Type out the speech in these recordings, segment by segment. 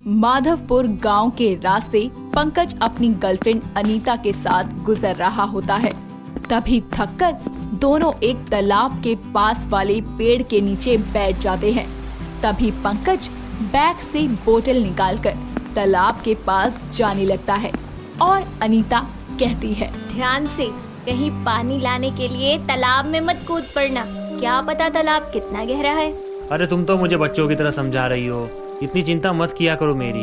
माधवपुर गांव के रास्ते पंकज अपनी गर्लफ्रेंड अनीता के साथ गुजर रहा होता है। तभी थककर दोनों एक तालाब के पास वाले पेड़ के नीचे बैठ जाते हैं। तभी पंकज बैग से बोतल निकालकर तालाब के पास जाने लगता है और अनीता कहती है, ध्यान से, कहीं पानी लाने के लिए तालाब में मत कूद पड़ना, क्या पता तालाब कितना गहरा है। अरे तुम तो मुझे बच्चों की तरह समझा रही हो, इतनी चिंता मत किया करो मेरी,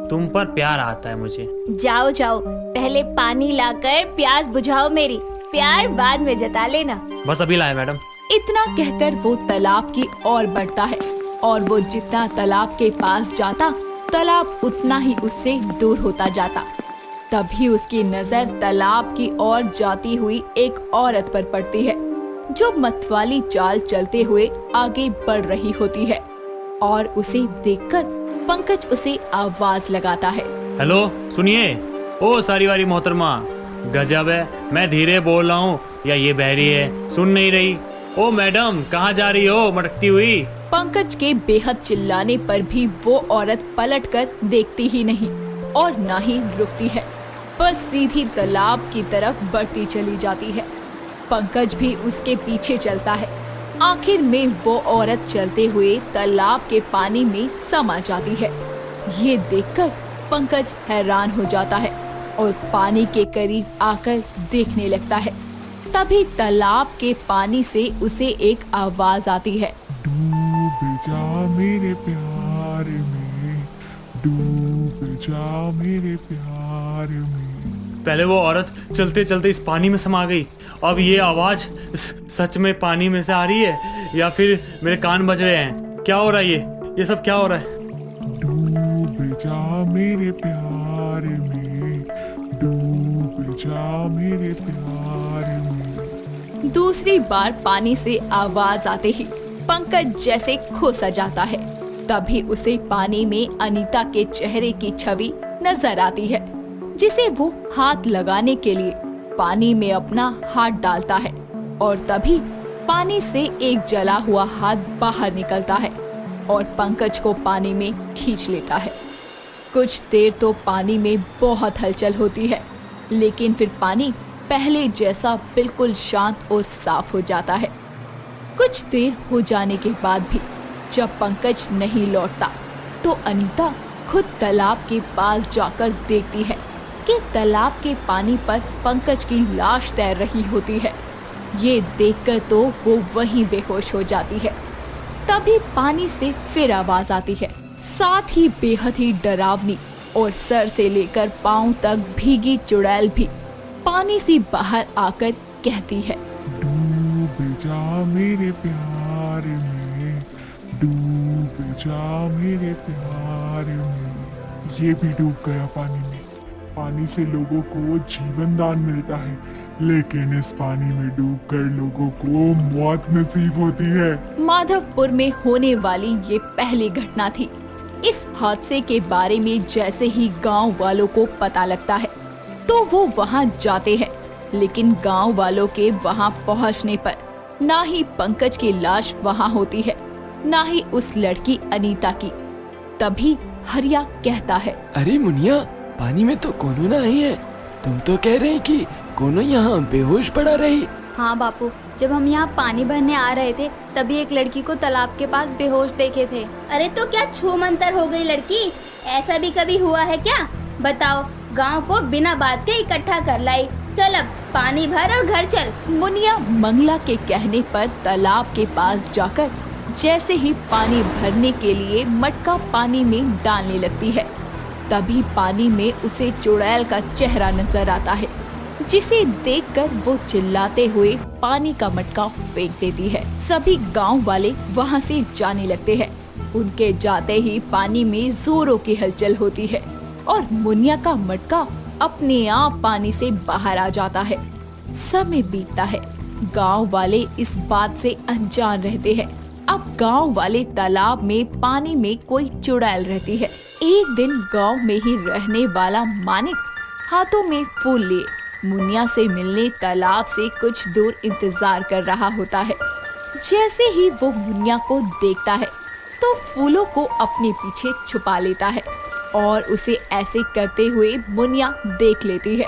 तुम पर प्यार आता है मुझे। जाओ जाओ, पहले पानी लाकर प्यास बुझाओ मेरी, प्यार बाद में जता लेना। बस अभी लाए मैडम। इतना कहकर वो तालाब की ओर बढ़ता है और वो जितना तालाब के पास जाता तालाब उतना ही उससे दूर होता जाता। तभी उसकी नजर तालाब की ओर जाती हुई एक औरत पर पड़ती है जो मतवाली चाल चलते हुए आगे बढ़ रही होती है और उसे देखकर पंकज उसे आवाज लगाता है। हेलो सुनिए, ओ सारी वारी मोहतरमा, गजब है, मैं धीरे बोल रहा हूँ या ये बहरी है, सुन नहीं रही। ओ मैडम, कहाँ जा रही हो मटकती हुई? पंकज के बेहद चिल्लाने पर भी वो औरत पलटकर देखती ही नहीं और न ही रुकती है, बस सीधी तालाब की तरफ बढ़ती चली जाती है। पंकज भी उसके पीछे चलता है। आखिर में वो औरत चलते हुए तालाब के पानी में समा जाती है। ये देखकर पंकज हैरान हो जाता है और पानी के करीब आकर देखने लगता है। तभी तालाब के पानी से उसे एक आवाज आती है, डूब जा मेरे प्यार में, डूब जा मेरे प्यार में। पहले वो औरत चलते चलते इस पानी में समा गई, अब ये आवाज सच में पानी में से आ रही है या फिर मेरे कान बज रहे हैं? क्या हो रहा है ये सब क्या हो रहा है? डूब जा मेरे प्यार में, डूब जा मेरे प्यार में। दूसरी बार पानी से आवाज आते ही पंकज जैसे खो सा जाता है। तभी उसे पानी में अनीता के चेहरे की छवि नजर आती है, जिसे वो हाथ लगाने के लिए पानी में अपना हाथ डालता है और तभी पानी से एक जला हुआ हाथ बाहर निकलता है और पंकज को पानी में खींच लेता है। कुछ देर तो पानी में बहुत हलचल होती है, लेकिन फिर पानी पहले जैसा बिल्कुल शांत और साफ हो जाता है। कुछ देर हो जाने के बाद भी जब पंकज नहीं लौटता तो अनीता खुद तालाब के पास जाकर देखती है कि तालाब के पानी पर पंकज की लाश तैर रही होती है। ये देखकर तो वो वहीं बेहोश हो जाती है। तभी पानी से फिर आवाज आती है, साथ ही बेहद ही डरावनी, और सर से लेकर पांव तक भीगी चुड़ैल भी पानी से बाहर आकर कहती है, डूब जा मेरे प्यार में, डूब जा मेरे प्यार में। ये भी डूब गया पानी में। पानी से लोगों को जीवन दान मिलता है, लेकिन इस पानी में डूबकर लोगों को मौत नसीब होती है। माधवपुर में होने वाली ये पहली घटना थी। इस हादसे के बारे में जैसे ही गांव वालों को पता लगता है तो वो वहां जाते हैं, लेकिन गांव वालों के वहां पहुंचने पर ना ही पंकज की लाश वहां होती है, ना ही उस लड़की अनीता की। तभी हरिया कहता है, अरे मुनिया, पानी में तो कोनो ना आई है, तुम तो कह रहे कि कोनो यहाँ बेहोश पड़ा रही। हाँ बापू, जब हम यहाँ पानी भरने आ रहे थे तभी एक लड़की को तालाब के पास बेहोश देखे थे। अरे तो क्या छू मंतर हो गई लड़की? ऐसा भी कभी हुआ है क्या? बताओ, गांव को बिना बात के इकट्ठा कर लाई। चल अब पानी भर और घर चल। मुनिया मंगला के कहने पर तालाब के पास जाकर जैसे ही पानी भरने के लिए मटका पानी में डालने लगती है, तभी पानी में उसे चुड़ैल का चेहरा नजर आता है, जिसे देखकर वो चिल्लाते हुए पानी का मटका फेंक देती है। सभी गांव वाले वहां से जाने लगते हैं। उनके जाते ही पानी में जोरों की हलचल होती है और मुनिया का मटका अपने आप पानी से बाहर आ जाता है। समय बीतता है, गांव वाले इस बात से अनजान रहते हैं। अब गांव वाले तालाब में पानी में कोई चुड़ैल रहती है। एक दिन गांव में ही रहने वाला मानिक हाथों में फूल लिए मुनिया से मिलने तालाब से कुछ दूर इंतजार कर रहा होता है। जैसे ही वो मुनिया को देखता है तो फूलों को अपने पीछे छुपा लेता है और उसे ऐसे करते हुए मुनिया देख लेती है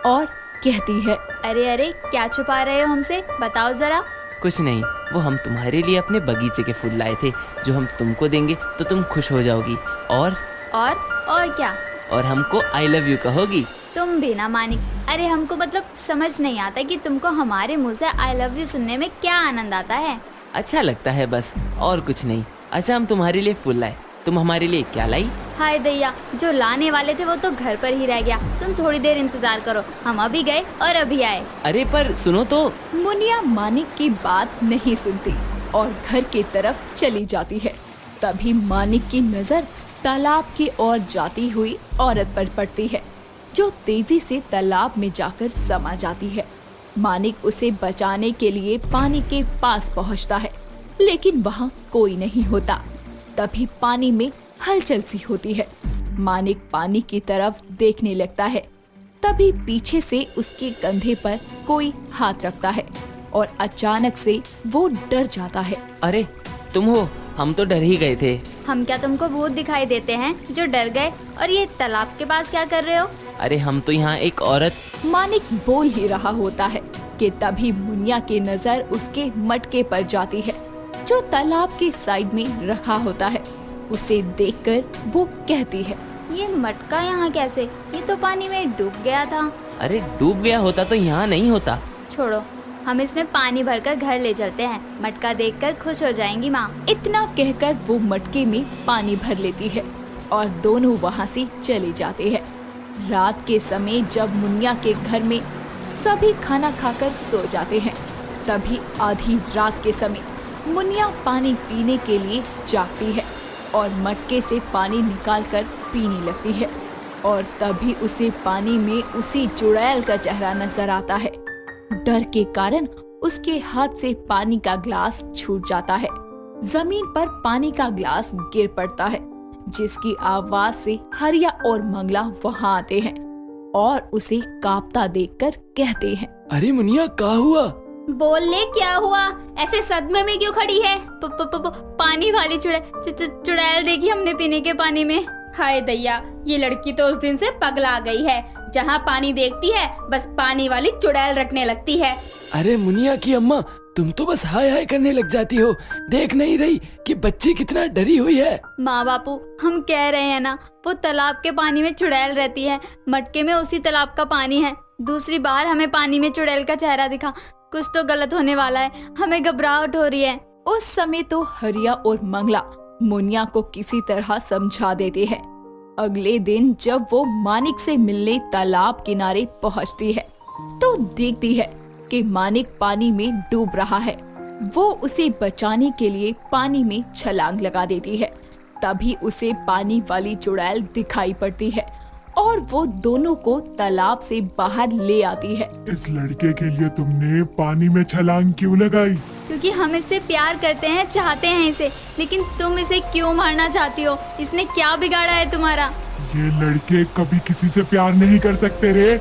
और कहती है, अरे अरे, क्या छुपा रहे हो हमसे, बताओ जरा। कुछ नहीं, वो हम तुम्हारे लिए अपने बगीचे के फूल लाए थे, जो हम तुमको देंगे तो तुम खुश हो जाओगी और क्या? और हमको आई लव यू कहोगी। तुम भी ना मानिक, अरे हमको मतलब समझ नहीं आता कि तुमको हमारे मुंह से आई लव यू सुनने में क्या आनंद आता है। अच्छा लगता है बस, और कुछ नहीं। अच्छा, हम तुम्हारे लिए फूल लाए, तुम हमारे लिए क्या लाई? हाय दैया, जो लाने वाले थे वो तो घर पर ही रह गया। तुम थोड़ी देर इंतजार करो, हम अभी गए और अभी आए। अरे पर सुनो तो। मुनिया मानिक की बात नहीं सुनती और घर की तरफ चली जाती है। तभी मानिक की नजर तालाब की ओर जाती हुई औरत पर पड़ती है, जो तेजी से तालाब में जाकर समा जाती है। मानिक उसे बचाने के लिए पानी के पास पहुंचता है, लेकिन वहां कोई नहीं होता। तभी पानी में हलचल सी होती है। मानिक पानी की तरफ देखने लगता है। तभी पीछे से उसके कंधे पर कोई हाथ रखता है और अचानक से वो डर जाता है। अरे तुम हो, हम तो डर ही गए थे। हम क्या तुमको भूत दिखाई देते हैं जो डर गए? और ये तालाब के पास क्या कर रहे हो? अरे हम तो यहाँ एक औरत। मानिक बोल ही रहा होता है कि तभी मुनिया की नजर उसके मटके पर जाती है, जो तालाब के साइड में रखा होता है। उसे देखकर वो कहती है, ये मटका यहाँ कैसे? ये तो पानी में डूब गया था। अरे डूब गया होता तो यहाँ नहीं होता। छोड़ो, हम इसमें पानी भरकर घर ले चलते हैं, मटका देखकर खुश हो जाएंगी माँ। इतना कहकर वो मटके में पानी भर लेती है और दोनों वहाँ से चले जाते हैं। रात के समय जब मुनिया के घर में सभी खाना खाकर सो जाते हैं, तभी आधी रात के समय मुनिया पानी पीने के लिए जागती है और मटके से पानी निकालकर पीने लगती है। और तभी उसे पानी में उसी चुड़ैल का चेहरा नजर आता है। डर के कारण उसके हाथ से पानी का ग्लास छूट जाता है। जमीन पर पानी का ग्लास गिर पड़ता है, जिसकी आवाज से हरिया और मंगला वहाँ आते हैं और उसे कांपता देखकर कहते हैं, अरे मुनिया, क्या हुआ? बोल ले, क्या हुआ? ऐसे सदमे में क्यों खड़ी है? पानी वाली चुड़ैल देखी हमने पीने के पानी में। हाय दैया, ये लड़की तो उस दिन से पगला गई है। जहाँ पानी देखती है बस पानी वाली चुड़ैल रखने लगती है। अरे मुनिया की अम्मा, तुम तो बस हाय हाय करने लग जाती हो, देख नहीं रही कि बच्ची कितना डरी हुई है। माँ बापू, हम कह रहे हैं ना, वो तालाब के पानी में चुड़ैल रहती है, मटके में उसी तालाब का पानी है। दूसरी बार हमें पानी में चुड़ैल का चेहरा दिखा, कुछ तो गलत होने वाला है, हमें घबराहट हो रही है। उस समय तो हरिया और मंगला मुनिया को किसी तरह समझा देते हैं। अगले दिन जब वो मानिक से मिलने तालाब किनारे पहुंचती है, तो देखती है कि मानिक पानी में डूब रहा है। वो उसे बचाने के लिए पानी में छलांग लगा देती है। तभी उसे पानी वाली चुड़ैल दिखाई पड़ती है और वो दोनों को तालाब से बाहर ले आती है। इस लड़के के लिए तुमने पानी में छलांग क्यों लगाई? क्योंकि हम इससे प्यार करते हैं, चाहते हैं इसे, लेकिन तुम इसे क्यों मारना चाहती हो? इसने क्या बिगाड़ा है तुम्हारा? ये लड़के कभी किसी से प्यार नहीं कर सकते रे।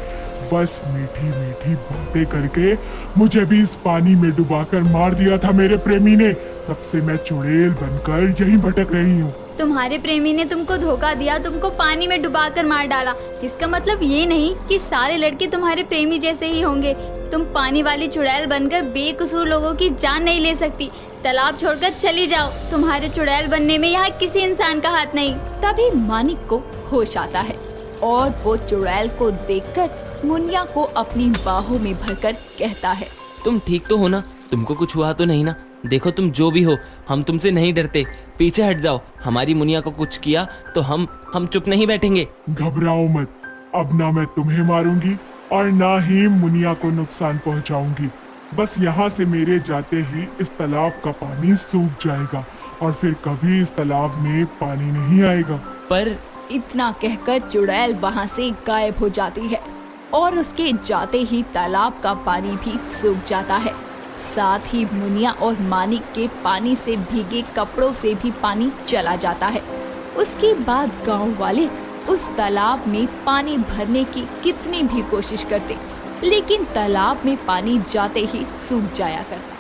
बस मीठी मीठी बातें करके मुझे भी इस पानी में डुबाकर मार दिया था मेरे प्रेमी ने। तब से मैं चुड़ैल बनकर यहीं भटक रही हूँ। तुम्हारे प्रेमी ने तुमको धोखा दिया, तुमको पानी में डुबाकर मार डाला। इसका मतलब ये नहीं कि सारे लड़के तुम्हारे प्रेमी जैसे ही होंगे। तुम पानी वाली चुड़ैल बनकर बेकसूर लोगों की जान नहीं ले सकती। तालाब छोड़कर चली जाओ, तुम्हारे चुड़ैल बनने में यहाँ किसी इंसान का हाथ नहीं। तभी मानिक को होश आता है और वो चुड़ैल को देखकर मुनिया को अपनी बाहों में भरकर कहता है, तुम ठीक तो हो ना? तुमको कुछ हुआ तो नहीं ना? देखो तुम जो भी हो, हम तुमसे नहीं डरते, पीछे हट जाओ। हमारी मुनिया को कुछ किया तो हम चुप नहीं बैठेंगे। घबराओ मत, अब ना मैं तुम्हें मारूंगी और ना ही मुनिया को नुकसान पहुंचाऊंगी। बस यहाँ से मेरे जाते ही इस तालाब का पानी सूख जाएगा और फिर कभी इस तालाब में पानी नहीं आएगा। पर इतना कहकर चुड़ैल वहाँ से गायब हो जाती है और उसके जाते ही तालाब का पानी भी सूख जाता है। साथ ही मुनिया और मानिक के पानी से भीगे कपड़ों से भी पानी चला जाता है। उसके बाद गांव वाले उस तालाब में पानी भरने की कितनी भी कोशिश करते, लेकिन तालाब में पानी जाते ही सूख जाया करता।